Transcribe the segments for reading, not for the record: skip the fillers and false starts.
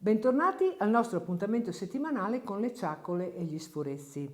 Bentornati al nostro appuntamento settimanale con le ciacole e gli sforessi.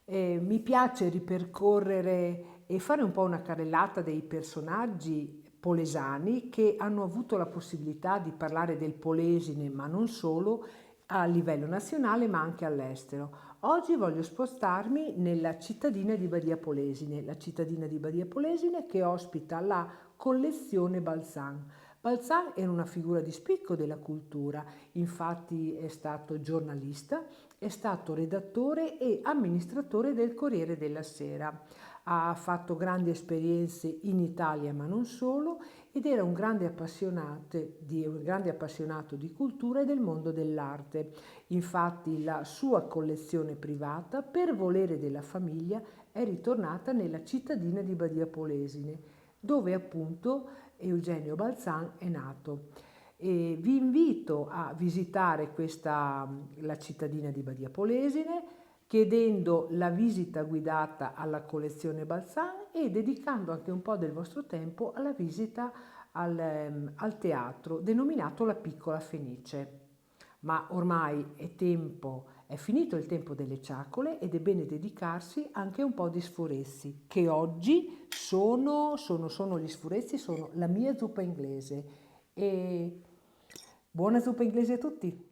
Mi piace ripercorrere e fare un po' una carrellata dei personaggi polesani che hanno avuto la possibilità di parlare del Polesine, ma non solo, a livello nazionale ma anche all'estero. Oggi voglio spostarmi nella cittadina di Badia Polesine, la cittadina di Badia Polesine che ospita la collezione Balzan. Balzan era una figura di spicco della cultura, infatti è stato giornalista, è stato redattore e amministratore del Corriere della Sera. Ha fatto grandi esperienze in Italia ma non solo ed era un grande appassionato di cultura e del mondo dell'arte. Infatti la sua collezione privata, per volere della famiglia, è ritornata nella cittadina di Badia Polesine, dove appunto Eugenio Balzan è nato. E vi invito a visitare la cittadina di Badia Polesine chiedendo la visita guidata alla collezione Balzan e dedicando anche un po' del vostro tempo alla visita al teatro denominato La Piccola Fenice. Ma ormai è finito il tempo delle ciacole ed è bene dedicarsi anche a un po' di sforessi, che oggi sono gli sforessi, sono la mia zuppa inglese. E buona zuppa inglese a tutti!